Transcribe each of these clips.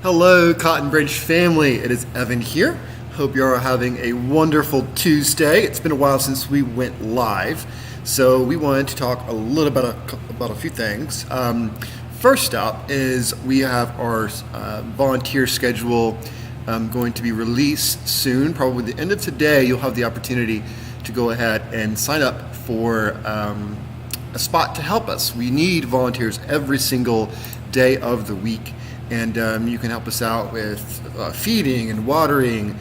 Hello, Cotton Bridge family. It is Evan here. Hope you are having a wonderful Tuesday. It's been a while since we went live, so we wanted to talk a little bit about a few things. First up is we have our volunteer schedule going to be released soon. Probably the end of today, you'll have the opportunity to go ahead and sign up for a spot to help us. We need volunteers every single day of the week. And you can help us out with feeding and watering,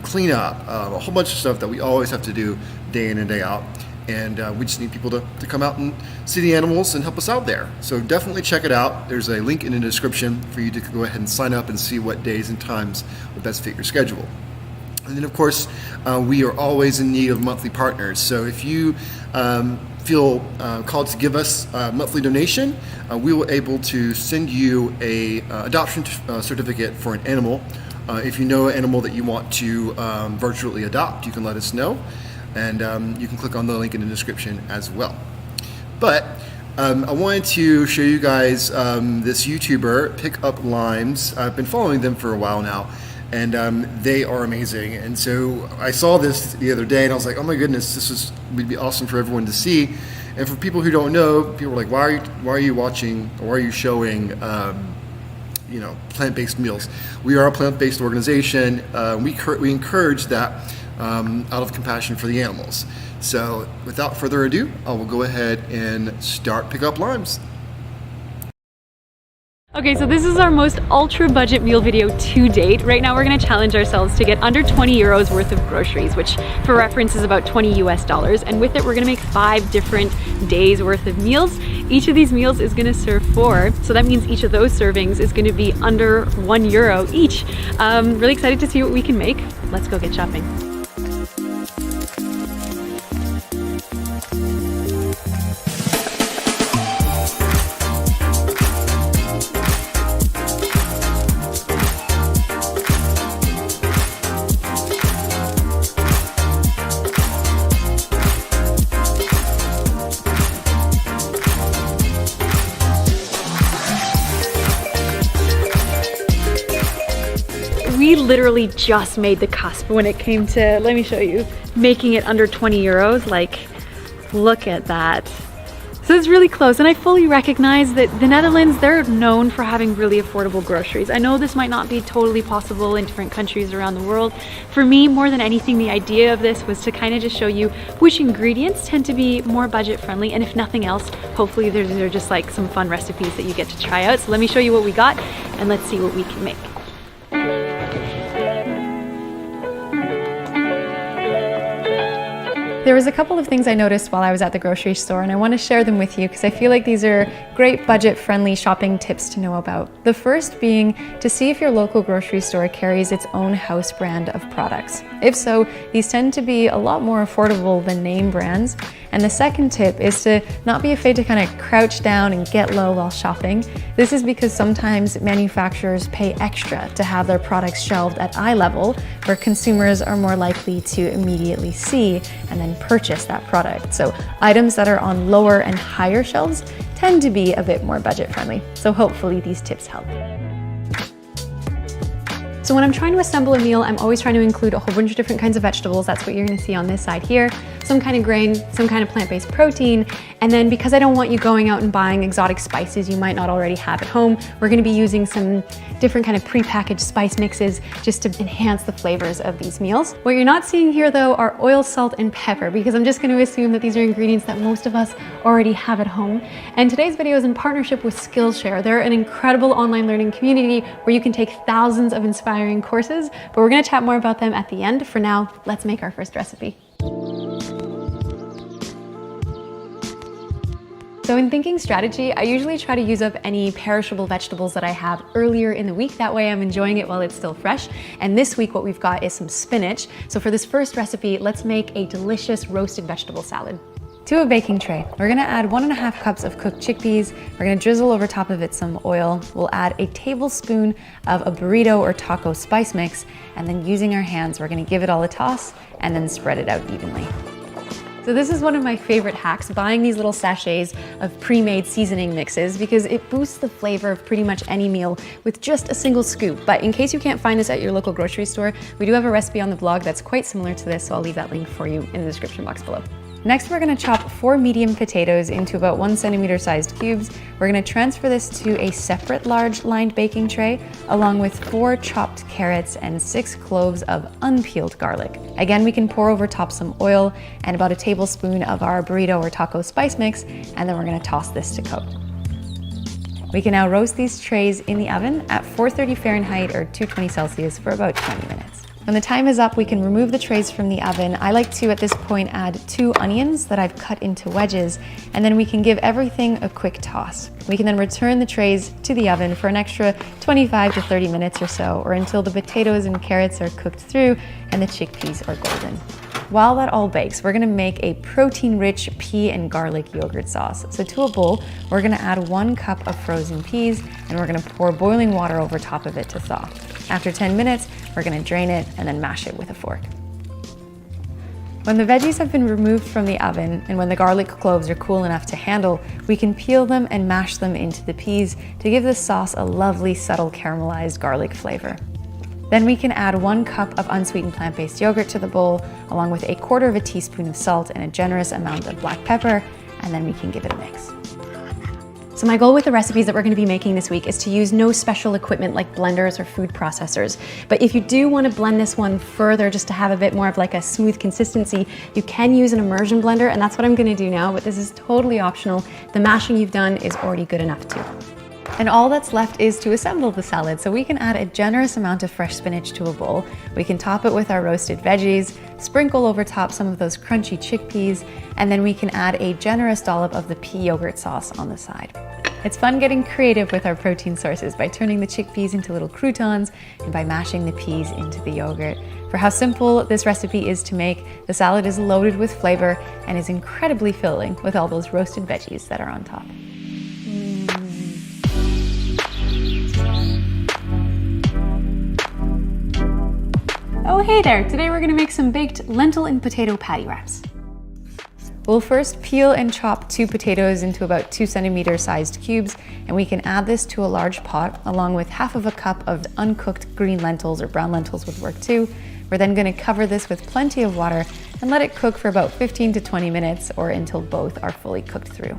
cleanup, a whole bunch of stuff that we always have to do day in and day out. And we just need people to come out and see the animals and help us out there. So definitely check it out. There's a link in the description for you to go ahead and sign up and see what days and times would best fit your schedule. And then of course, we are always in need of monthly partners. So if you feel called to give us a monthly donation, we will able to send you a adoption certificate for an animal. If you know an animal that you want to virtually adopt, you can let us know, and you can click on the link in the description as well. But I wanted to show you guys this YouTuber, Pick Up Limes. I've been following them for a while now, and they are amazing. And so I saw this the other day and I was like, oh my goodness, this would be awesome for everyone to see. And for people who don't know, people are like, why are you watching, or why are you showing plant-based meals? We are a plant-based organization. We encourage that out of compassion for the animals. So without further ado, I will go ahead and start Pick Up Limes. Okay, so this is our most ultra budget meal video to date. Right now we're gonna challenge ourselves to get under 20 euros worth of groceries, which for reference is about 20 US dollars. And with it, we're gonna make 5 different days worth of meals. Each of these meals is gonna serve 4. So that means each of those servings is gonna be under €1 each. Really excited to see what we can make. Let's go get shopping. we literally just made the cusp when it came to, let me show you, making it under 20 euros. Like, look at that. So it's really close, and I fully recognize that the Netherlands, they're known for having really affordable groceries. I know this might not be totally possible in different countries around the world. For me, more than anything, the idea of this was to kind of just show you which ingredients tend to be more budget friendly, and if nothing else, hopefully they're just like some fun recipes that you get to try out. So let me show you what we got, and let's see what we can make. There was a couple of things I noticed while I was at the grocery store, and I want to share them with you because I feel like these are great budget-friendly shopping tips to know about. The first being to see if your local grocery store carries its own house brand of products. If so, these tend to be a lot more affordable than name brands. And the second tip is to not be afraid to kind of crouch down and get low while shopping. This is because sometimes manufacturers pay extra to have their products shelved at eye level, where consumers are more likely to immediately see and then purchase that product. So items that are on lower and higher shelves tend to be a bit more budget friendly. So hopefully these tips help. So when I'm trying to assemble a meal, I'm always trying to include a whole bunch of different kinds of vegetables. That's what you're gonna see on this side here. Some kind of grain, some kind of plant-based protein. And then because I don't want you going out and buying exotic spices you might not already have at home, we're gonna be using some different kind of prepackaged spice mixes just to enhance the flavors of these meals. What you're not seeing here though are oil, salt, and pepper, because I'm just gonna assume that these are ingredients that most of us already have at home. And today's video is in partnership with Skillshare. They're an incredible online learning community where you can take thousands of inspiring courses, but we're gonna chat more about them at the end. For now, let's make our first recipe. So in thinking strategy, I usually try to use up any perishable vegetables that I have earlier in the week. That way I'm enjoying it while it's still fresh. And this week what we've got is some spinach. So for this first recipe, let's make a delicious roasted vegetable salad. To a baking tray, we're gonna add 1.5 cups of cooked chickpeas. We're gonna drizzle over top of it some oil. We'll add a tablespoon of a burrito or taco spice mix, and then using our hands, we're gonna give it all a toss and then spread it out evenly. So this is one of my favorite hacks, buying these little sachets of pre-made seasoning mixes, because it boosts the flavor of pretty much any meal with just a single scoop. But in case you can't find this at your local grocery store, we do have a recipe on the blog that's quite similar to this, so I'll leave that link for you in the description box below. Next, we're gonna chop 4 medium potatoes into about 1 centimeter sized cubes. We're gonna transfer this to a separate large lined baking tray, along with 4 chopped carrots and 6 cloves of unpeeled garlic. Again, we can pour over top some oil and about a tablespoon of our burrito or taco spice mix, and then we're gonna toss this to coat. We can now roast these trays in the oven at 430 Fahrenheit or 220 Celsius for about 20 minutes. When the time is up, we can remove the trays from the oven. I like to, at this point, add 2 onions that I've cut into wedges, and then we can give everything a quick toss. We can then return the trays to the oven for an extra 25 to 30 minutes or so, or until the potatoes and carrots are cooked through and the chickpeas are golden. While that all bakes, we're gonna make a protein-rich pea and garlic yogurt sauce. So to a bowl, we're gonna add 1 cup of frozen peas, and we're gonna pour boiling water over top of it to thaw. After 10 minutes, we're gonna drain it and then mash it with a fork. When the veggies have been removed from the oven and when the garlic cloves are cool enough to handle, we can peel them and mash them into the peas to give the sauce a lovely, subtle caramelized garlic flavor. Then we can add 1 cup of unsweetened plant-based yogurt to the bowl, along with 1/4 teaspoon of salt and a generous amount of black pepper, and then we can give it a mix. So my goal with the recipes that we're gonna be making this week is to use no special equipment like blenders or food processors. But if you do wanna blend this one further just to have a bit more of like a smooth consistency, you can use an immersion blender, and that's what I'm gonna do now, but this is totally optional. The mashing you've done is already good enough too. And all that's left is to assemble the salad. So we can add a generous amount of fresh spinach to a bowl. We can top it with our roasted veggies, sprinkle over top some of those crunchy chickpeas, and then we can add a generous dollop of the pea yogurt sauce on the side. It's fun getting creative with our protein sources by turning the chickpeas into little croutons and by mashing the peas into the yogurt. For how simple this recipe is to make, the salad is loaded with flavor and is incredibly filling with all those roasted veggies that are on top. Oh hey there, today we're gonna make some baked lentil and potato patty wraps. We'll first peel and chop 2 potatoes into about 2 centimeter sized cubes, and we can add this to a large pot along with half of a cup of uncooked green lentils, or brown lentils would work too. We're then going to cover this with plenty of water and let it cook for about 15 to 20 minutes or until both are fully cooked through.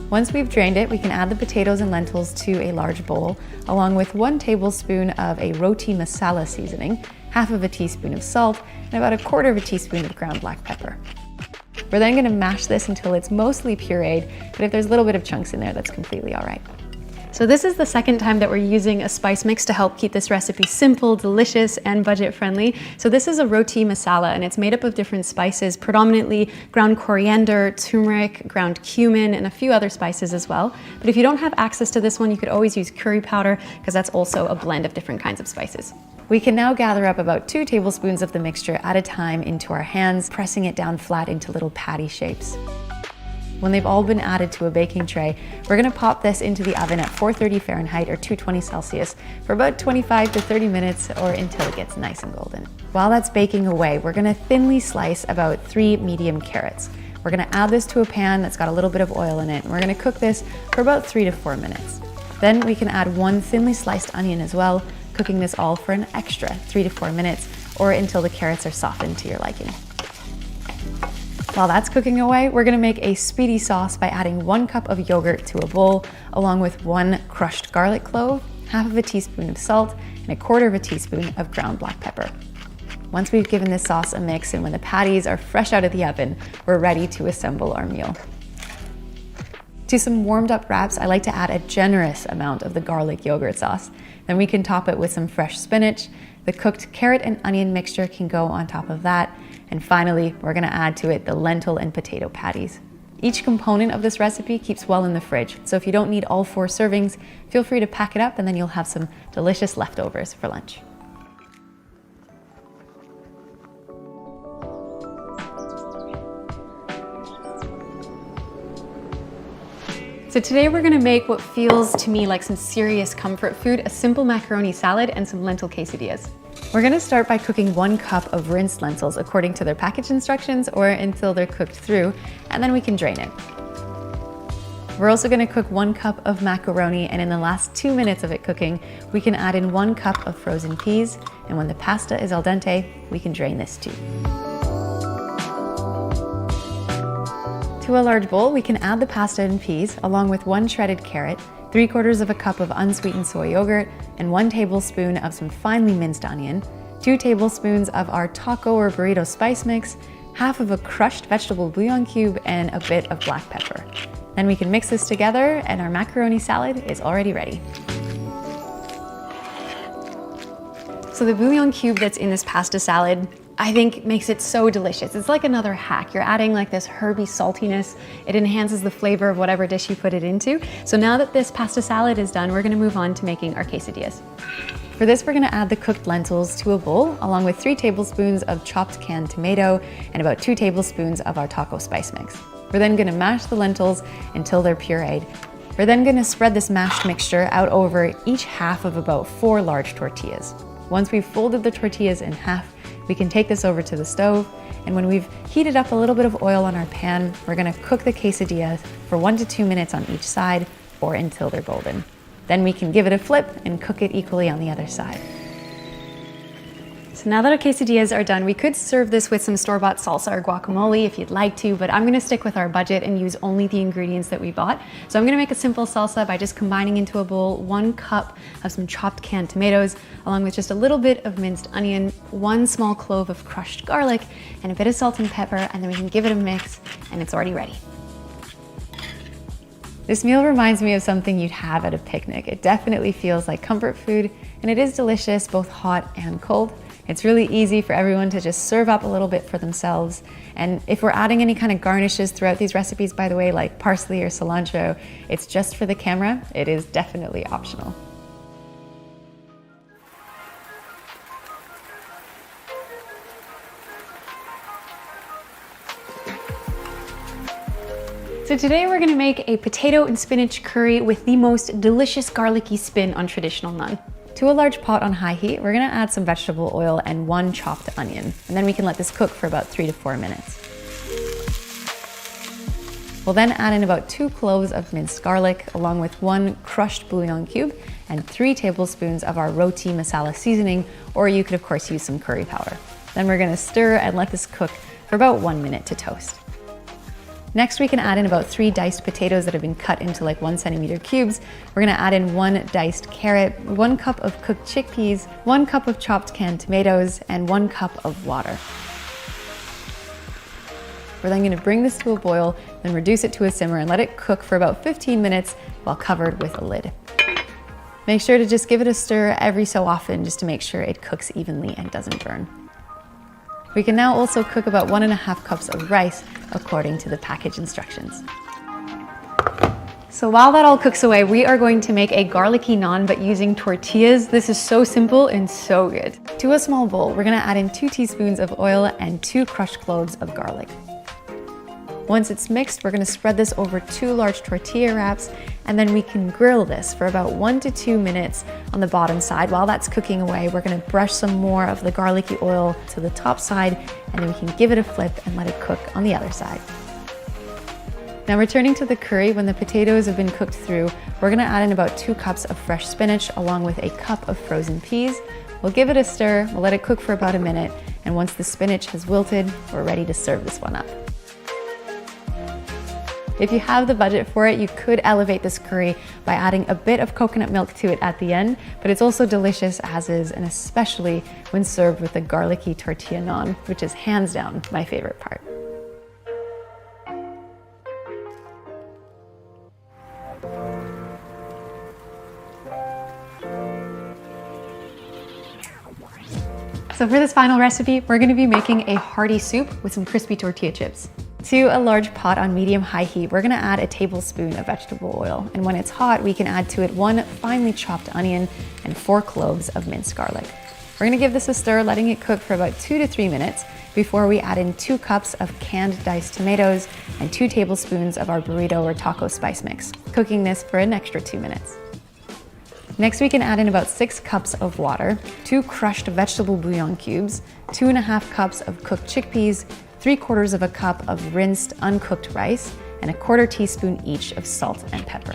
Once we've drained it, we can add the potatoes and lentils to a large bowl, along with 1 tablespoon of a roti masala seasoning, half of a teaspoon of salt, and about 1/4 teaspoon of ground black pepper. We're then gonna mash this until it's mostly pureed, but if there's a little bit of chunks in there, that's completely all right. So this is the second time that we're using a spice mix to help keep this recipe simple, delicious, and budget friendly. So this is a roti masala, and it's made up of different spices, predominantly ground coriander, turmeric, ground cumin, and a few other spices as well. But if you don't have access to this one, you could always use curry powder, because that's also a blend of different kinds of spices. We can now gather up about 2 tablespoons of the mixture at a time into our hands, pressing it down flat into little patty shapes. When they've all been added to a baking tray, we're gonna pop this into the oven at 430 Fahrenheit or 220 Celsius for about 25 to 30 minutes or until it gets nice and golden. While that's baking away, we're gonna thinly slice about 3 medium carrots. We're gonna add this to a pan that's got a little bit of oil in it, and we're gonna cook this for about 3 to 4 minutes. Then we can add 1 thinly sliced onion as well, cooking this all for an extra 3 to 4 minutes or until the carrots are softened to your liking. While that's cooking away, we're gonna make a speedy sauce by adding 1 cup of yogurt to a bowl, along with 1 crushed garlic clove, half of a teaspoon of salt, and 1/4 teaspoon of ground black pepper. Once we've given this sauce a mix and when the patties are fresh out of the oven, we're ready to assemble our meal. To some warmed up wraps, I like to add a generous amount of the garlic yogurt sauce. Then we can top it with some fresh spinach. The cooked carrot and onion mixture can go on top of that. And finally, we're gonna add to it the lentil and potato patties. Each component of this recipe keeps well in the fridge, so if you don't need all 4 servings, feel free to pack it up and then you'll have some delicious leftovers for lunch. So today we're gonna make what feels to me like some serious comfort food, a simple macaroni salad and some lentil quesadillas. We're gonna start by cooking 1 cup of rinsed lentils according to their package instructions or until they're cooked through, and then we can drain it. We're also gonna cook 1 cup of macaroni, and in the last 2 minutes of it cooking, we can add in 1 cup of frozen peas, and when the pasta is al dente, we can drain this too. To a large bowl, we can add the pasta and peas, along with 1 shredded carrot, 3/4 of a cup of unsweetened soy yogurt, and 1 tablespoon of some finely minced onion, 2 tablespoons of our taco or burrito spice mix, half of a crushed vegetable bouillon cube, and a bit of black pepper. Then we can mix this together and our macaroni salad is already ready. So the bouillon cube that's in this pasta salad, I think makes it so delicious. It's like another hack. You're adding like this herby saltiness. It enhances the flavor of whatever dish you put it into. So now that this pasta salad is done, we're gonna move on to making our quesadillas. For this, we're gonna add the cooked lentils to a bowl, along with 3 tablespoons of chopped canned tomato and about 2 tablespoons of our taco spice mix. We're then gonna mash the lentils until they're pureed. We're then gonna spread this mashed mixture out over each half of about 4 large tortillas. Once we've folded the tortillas in half, we can take this over to the stove, and when we've heated up a little bit of oil on our pan, we're gonna cook the quesadillas for 1 to 2 minutes on each side or until they're golden. Then we can give it a flip and cook it equally on the other side. So now that our quesadillas are done, we could serve this with some store-bought salsa or guacamole if you'd like to, but I'm gonna stick with our budget and use only the ingredients that we bought. So I'm gonna make a simple salsa by just combining into a bowl 1 cup of some chopped canned tomatoes, along with just a little bit of minced onion, 1 small clove of crushed garlic, and a bit of salt and pepper, and then we can give it a mix, and it's already ready. This meal reminds me of something you'd have at a picnic. It definitely feels like comfort food, and it is delicious, both hot and cold. It's really easy for everyone to just serve up a little bit for themselves. And if we're adding any kind of garnishes throughout these recipes, by the way, like parsley or cilantro, it's just for the camera. It is definitely optional. So today we're gonna make a potato and spinach curry with the most delicious garlicky spin on traditional naan. To a large pot on high heat, we're gonna add some vegetable oil and 1 chopped onion, and then we can let this cook for about 3 to 4 minutes. We'll then add in about 2 cloves of minced garlic, along with 1 crushed bouillon cube and 3 tablespoons of our roti masala seasoning, or you could of course use some curry powder. Then we're gonna stir and let this cook for about 1 minute to toast. Next, we can add in about 3 diced potatoes that have been cut into like 1 centimeter cubes. We're gonna add in 1 diced carrot, 1 cup of cooked chickpeas, 1 cup of chopped canned tomatoes, and 1 cup of water. We're then gonna bring this to a boil, then reduce it to a simmer and let it cook for about 15 minutes while covered with a lid. Make sure to just give it a stir every so often just to make sure it cooks evenly and doesn't burn. We can now also cook about 1.5 cups of rice according to the package instructions. So while that all cooks away, we are going to make a garlicky naan, but using tortillas. This is so simple and so good. To a small bowl, we're gonna add in 2 teaspoons of oil and 2 crushed cloves of garlic. Once it's mixed, we're gonna spread this over 2 large tortilla wraps, and then we can grill this for about 1 to 2 minutes on the bottom side. While that's cooking away, we're gonna brush some more of the garlicky oil to the top side, and then we can give it a flip and let it cook on the other side. Now returning to the curry, when the potatoes have been cooked through, we're gonna add in about 2 cups of fresh spinach along with a cup of frozen peas. We'll give it a stir, we'll let it cook for about a minute, and once the spinach has wilted, we're ready to serve this one up. If you have the budget for it, you could elevate this curry by adding a bit of coconut milk to it at the end, but it's also delicious as is, and especially when served with a garlicky tortilla naan, which is hands down my favorite part. So for this final recipe, we're gonna be making a hearty soup with some crispy tortilla chips. To a large pot on medium-high heat, we're gonna add a tablespoon of vegetable oil. And when it's hot, we can add to it 1 finely chopped onion and 4 cloves of minced garlic. We're gonna give this a stir, letting it cook for about 2 to 3 minutes before we add in 2 cups of canned diced tomatoes and 2 tablespoons of our burrito or taco spice mix, cooking this for an extra 2 minutes. Next, we can add in about 6 cups of water, 2 crushed vegetable bouillon cubes, 2.5 cups of cooked chickpeas, 3/4 of a cup of rinsed uncooked rice, and 1/4 teaspoon each of salt and pepper.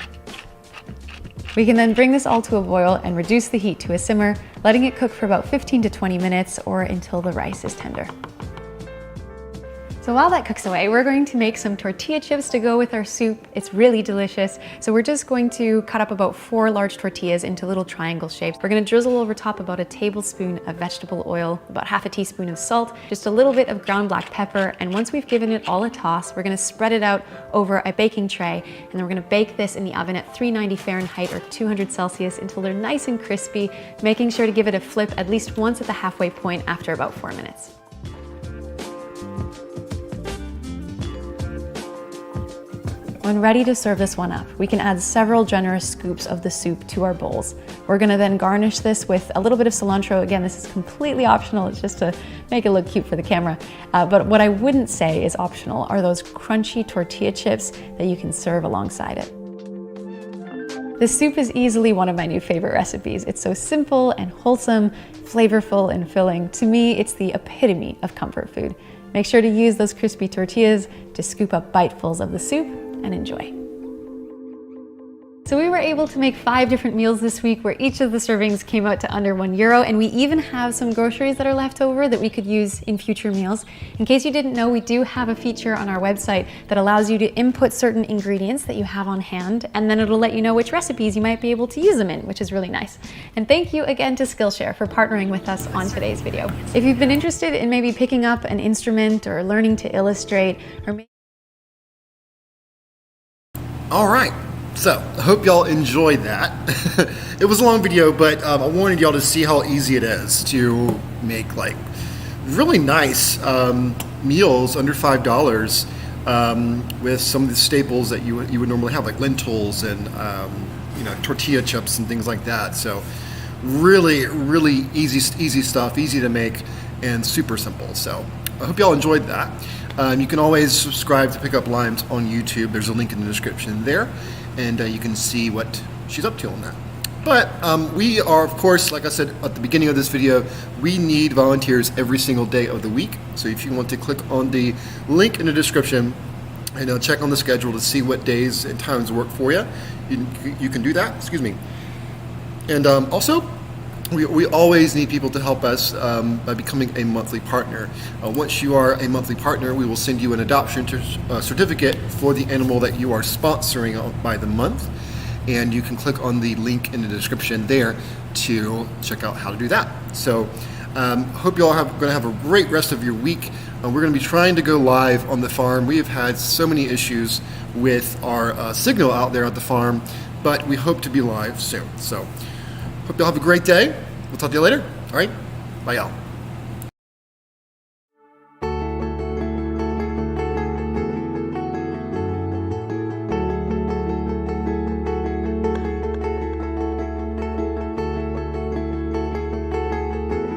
We can then bring this all to a boil and reduce the heat to a simmer, letting it cook for about 15 to 20 minutes or until the rice is tender. So while that cooks away, we're going to make some tortilla chips to go with our soup. It's really delicious. So we're just going to cut up about 4 large tortillas into little triangle shapes. We're gonna drizzle over top about a tablespoon of vegetable oil, about 1/2 teaspoon of salt, just a little bit of ground black pepper, and once we've given it all a toss, we're gonna spread it out over a baking tray, and then we're gonna bake this in the oven at 390 Fahrenheit or 200 Celsius until they're nice and crispy, making sure to give it a flip at least once at the halfway point after about 4 minutes. When ready to serve this one up, we can add several generous scoops of the soup to our bowls. We're gonna then garnish this with a little bit of cilantro. Again, this is completely optional, it's just to make it look cute for the camera. But what I wouldn't say is optional are those crunchy tortilla chips that you can serve alongside it. This soup is easily one of my new favorite recipes. It's so simple and wholesome, flavorful and filling. To me, it's the epitome of comfort food. Make sure to use those crispy tortillas to scoop up bitefuls of the soup and enjoy. So we were able to make 5 different meals this week where each of the servings came out to under €1, and we even have some groceries that are left over that we could use in future meals. In case you didn't know, we do have a feature on our website that allows you to input certain ingredients that you have on hand, and then it'll let you know which recipes you might be able to use them in, which is really nice. And thank you again to Skillshare for partnering with us on today's video. If you've been interested in maybe picking up an instrument or learning to illustrate, or maybe All right, so I hope y'all enjoyed that. It was a long video, but I wanted y'all to see how easy it is to make like really nice meals under $5 with some of the staples that you would normally have, like lentils and tortilla chips and things like that. So really easy stuff, easy to make, and super simple. So I hope y'all enjoyed that. You can always subscribe to Pick Up Limes on YouTube. There's a link in the description there, and you can see what she's up to on that. But we are, of course, like I said at the beginning of this video, we need volunteers every single day of the week. So if you want to click on the link in the description and check on the schedule to see what days and times work for you, you can do that. Excuse me. And also, we always need people to help us by becoming a monthly partner. Once you are a monthly partner, we will send you an adoption certificate for the animal that you are sponsoring by the month. And you can click on the link in the description there to check out how to do that. So hope you all are going to have a great rest of your week. We're going to be trying to go live on the farm. We have had so many issues with our signal out there at the farm, but we hope to be live soon. So hope you all have a great day. We'll talk to you later. All right, bye y'all.